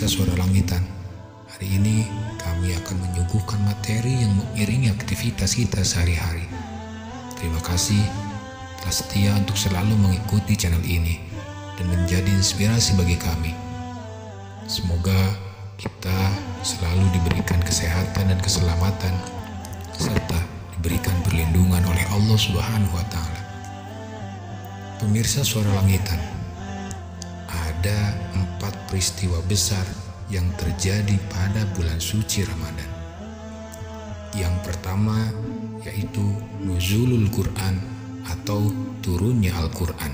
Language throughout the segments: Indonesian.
pemirsa Suara Langitan. Hari ini kami akan menyuguhkan materi yang mengiringi aktivitas kita sehari-hari. Terima kasih telah setia untuk selalu mengikuti channel ini dan menjadi inspirasi bagi kami. Semoga kita selalu diberikan kesehatan dan keselamatan serta diberikan perlindungan oleh Allah Subhanahu wa Ta'ala. Pemirsa Suara Langitan, ada 4 peristiwa besar yang terjadi pada bulan suci Ramadan. Yang pertama yaitu nuzulul Quran atau turunnya Al-Quran.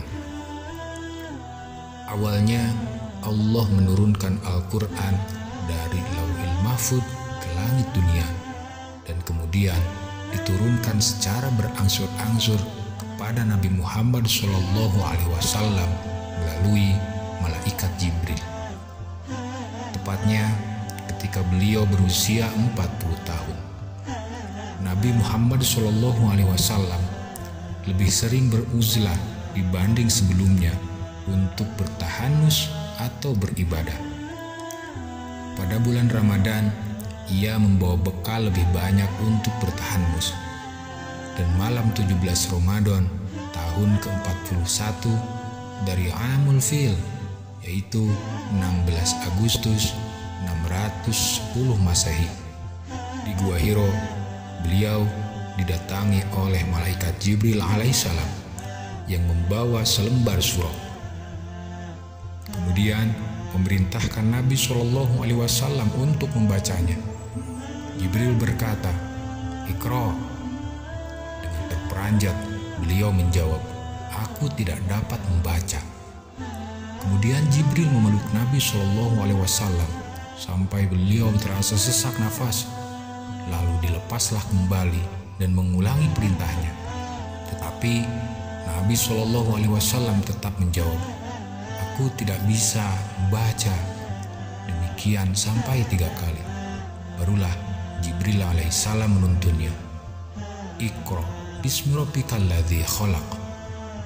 Awalnya Allah menurunkan Al-Quran dari Lauhil Mahfuz ke langit dunia dan kemudian diturunkan secara berangsur-angsur kepada Nabi Muhammad SAW melalui malaikat Jibril. Tepatnya ketika beliau berusia 40 tahun. Nabi Muhammad SAW lebih sering beruzlah dibanding sebelumnya untuk bertahanus atau beribadah. Pada bulan Ramadan, ia membawa bekal lebih banyak untuk bertahanus. Dan malam 17 Ramadan tahun ke-41 dari Amul Fil, yaitu 16 Agustus 610 Masehi, di Gua Hiro, beliau didatangi oleh malaikat Jibril alaihissalam yang membawa selembar surah. Kemudian memerintahkan Nabi SAW untuk membacanya. Jibril berkata, "Iqra." Dengan terperanjat beliau menjawab, "Aku tidak dapat membaca." Kemudian Jibril memeluk Nabi SAW sampai beliau terasa sesak nafas. Lalu dilepaslah kembali dan mengulangi perintahnya. Tetapi Nabi SAW tetap menjawab, "Aku tidak bisa membaca." Demikian sampai 3 kali. Barulah Jibril alaihissalam menuntunnya, "Iqra bismi rabbikal ladzi khalaq,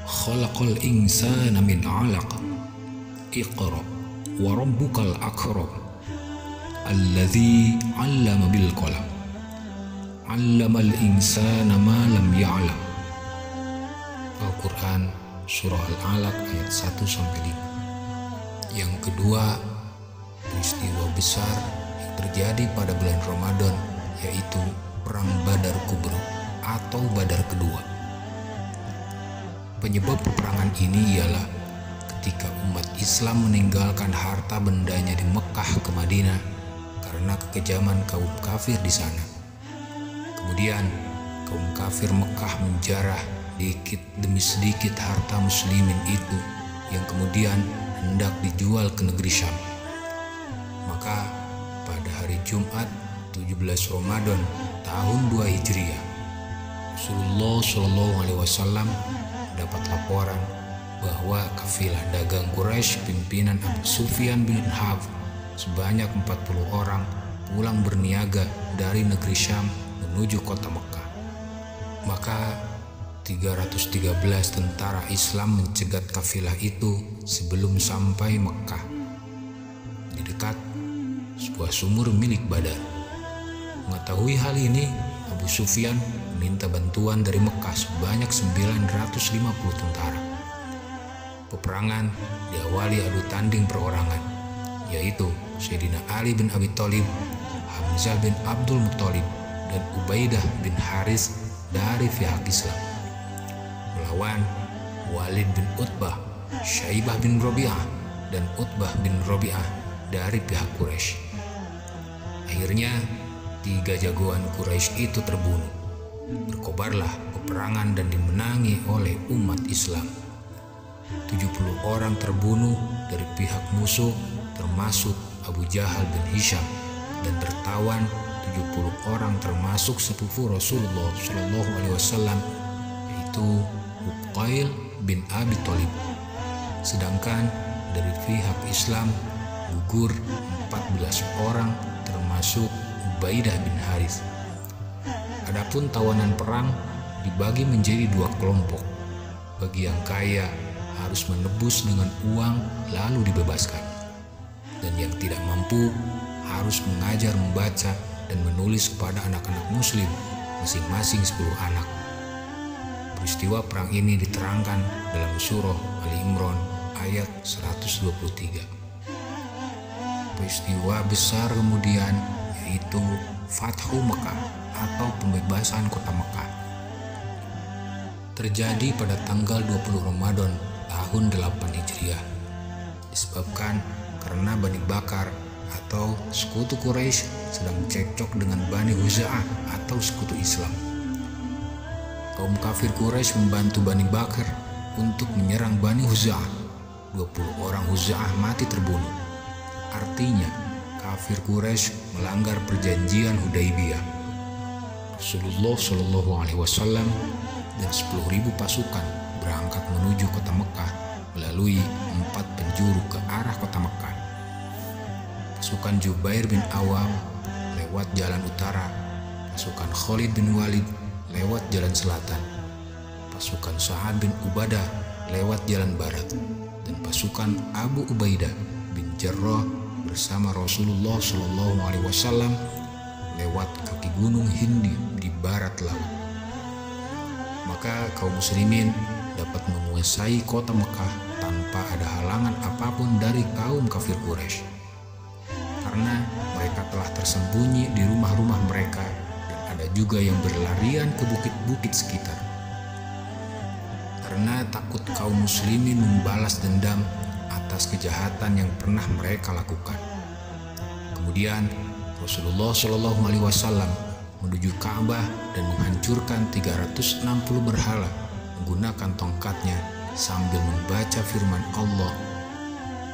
khalaqal insana min 'alaq, Iqra wa rabbukal akram, alladzi 'allama bil qalam, 'allamal insana ma lam ya'lam." Al-Quran Surah Al-Alaq ayat 1-5. Yang kedua, peristiwa besar yang terjadi pada bulan Ramadan yaitu Perang Badar Kubra atau Badar kedua. Penyebab peperangan ini ialah ketika umat Islam meninggalkan harta bendanya di Mekah ke Madinah karena kekejaman kaum kafir di sana. Kemudian kaum kafir Mekah menjarah sedikit demi sedikit harta muslimin itu yang kemudian hendak dijual ke negeri Syam. Maka pada hari Jumat 17 Ramadan tahun 2 Hijriah, Rasulullah SAW mendapat laporan bahwa kafilah dagang Quraisy pimpinan Abu Sufyan bin Harb sebanyak 40 orang pulang berniaga dari negeri Syam menuju kota Mekah. Maka 313 tentara Islam mencegat kafilah itu sebelum sampai Mekah. Di dekat sebuah sumur milik Badar. Mengetahui hal ini, Abu Sufyan meminta bantuan dari Mekah sebanyak 950 tentara. Peperangan diawali adu tanding perorangan, yaitu Sayyidina Ali bin Abi Thalib, Hamzah bin Abdul Muthalib, dan Ubaidah bin Haris dari pihak Islam, melawan Walid bin Utbah, Syaibah bin Rabi'ah, dan Utbah bin Rabi'ah dari pihak Quraisy. Akhirnya 3 jagoan Quraisy itu terbunuh. Berkobarlah peperangan dan dimenangi oleh umat Islam. 70 orang terbunuh dari pihak musuh termasuk Abu Jahal bin Hisham, dan tertawan 70 orang termasuk sepupu Rasulullah SAW yaitu Uqail bin Abi Thalib. Sedangkan dari pihak Islam gugur 14 orang termasuk Ubaidah bin Haris. Adapun tawanan perang dibagi menjadi 2 kelompok. Bagi yang kaya harus menebus dengan uang lalu dibebaskan. dan yang tidak mampu harus mengajar membaca dan menulis kepada anak-anak muslim masing-masing 10 anak. Peristiwa perang ini diterangkan dalam surah Ali Imran ayat 123. Peristiwa besar kemudian yaitu Fathu Mekah atau pembebasan kota Mekah. Terjadi pada tanggal 20 Ramadan tahun 8 Hijriah. Disebabkan karena Bani Bakar atau sekutu Quraisy sedang cekcok dengan Bani Huza'ah atau sekutu Islam. Kaum kafir Quraisy membantu Bani Bakar untuk menyerang Bani Huza'ah. 20 orang Huza'ah mati terbunuh. Artinya, kafir Quraisy melanggar perjanjian Hudaybiyah. Rasulullah Shallallahu Alaihi Wasallam dan 10.000 pasukan berangkat menuju kota Mekah melalui 4 penjuru ke arah kota Mekah. Pasukan Jubair bin Awam lewat jalan utara, pasukan Khalid bin Walid lewat jalan selatan, pasukan Sa'ad bin Ubadah lewat jalan barat, dan pasukan Abu Ubaidah bin Jarrah bersama Rasulullah Shallallahu Alaihi Wasallam lewat kaki gunung Hindi di barat laut. Maka kaum muslimin dapat menguasai kota Mekah tanpa ada halangan apapun dari kaum kafir Quraisy, karena mereka telah tersembunyi di rumah-rumah mereka dan ada juga yang berlarian ke bukit-bukit sekitar. Karena takut kaum muslimin membalas dendam atas kejahatan yang pernah mereka lakukan. Kemudian Rasulullah Shallallahu Alaihi Wasallam menuju Ka'bah dan menghancurkan 360 berhala menggunakan tongkatnya sambil membaca firman Allah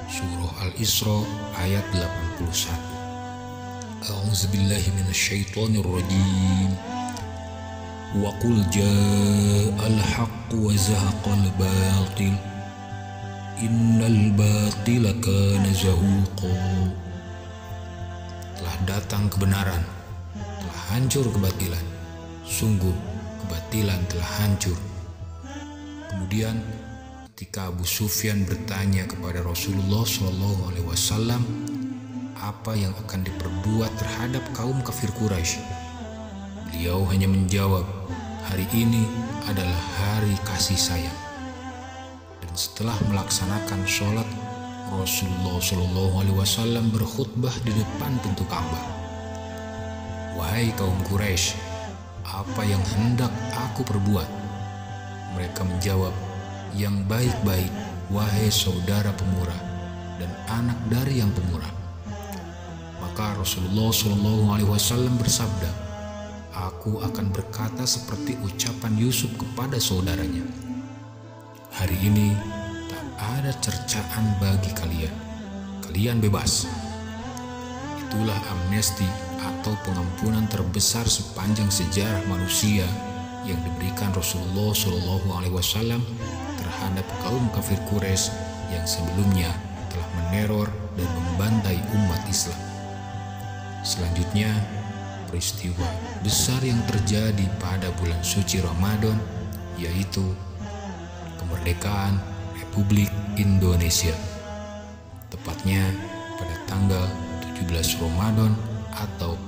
Surah Al-Isra ayat 81. A'udzubillahi minasyaitonirrajim. Wa qul ja'al haqq wa zahaqal batil innal batila kana zahuqa. Telah datang kebenaran, telah hancur kebatilan. Sungguh kebatilan telah hancur. Kemudian ketika Abu Sufyan bertanya kepada Rasulullah Shallallahu Alaihi Wasallam apa yang akan diperbuat terhadap kaum kafir Quraisy, beliau hanya menjawab, hari ini adalah hari kasih sayang. Dan setelah melaksanakan sholat, Rasulullah Shallallahu Alaihi Wasallam berkhutbah di depan pintu Ka'bah. Wahai kaum Quraisy, apa yang hendak aku perbuat? Mereka menjawab, yang baik-baik, wahai saudara pemurah dan anak dari yang pemurah. Maka Rasulullah Shallallahu Alaihi Wasallam bersabda, aku akan berkata seperti ucapan Yusuf kepada saudaranya. Hari ini tak ada cercaan bagi kalian. Kalian bebas. Itulah amnesti atau pengampunan terbesar sepanjang sejarah manusia yang diberikan Rasulullah Shallallahu Alaihi Wasallam terhadap kaum kafir Quraisy yang sebelumnya telah meneror dan membantai umat Islam. Selanjutnya, peristiwa besar yang terjadi pada bulan suci Ramadan yaitu kemerdekaan Republik Indonesia. Tepatnya pada tanggal 17 Ramadan atau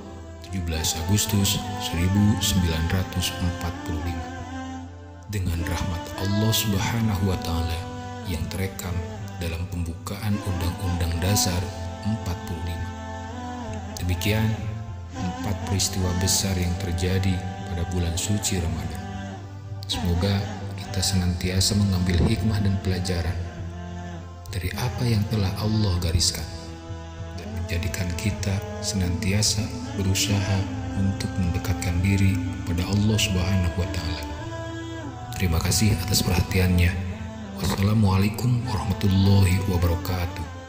17 Agustus 1945. Dengan rahmat Allah Subhanahu wa Ta'ala yang terekam dalam pembukaan Undang-Undang Dasar 45. Demikian 4 peristiwa besar yang terjadi pada bulan suci Ramadan. Semoga kita senantiasa mengambil hikmah dan pelajaran dari apa yang telah Allah gariskan dan menjadikan kita senantiasa berusaha untuk mendekatkan diri kepada Allah Subhanahu wa Ta'ala. Terima kasih atas perhatiannya. Wassalamualaikum warahmatullahi wabarakatuh.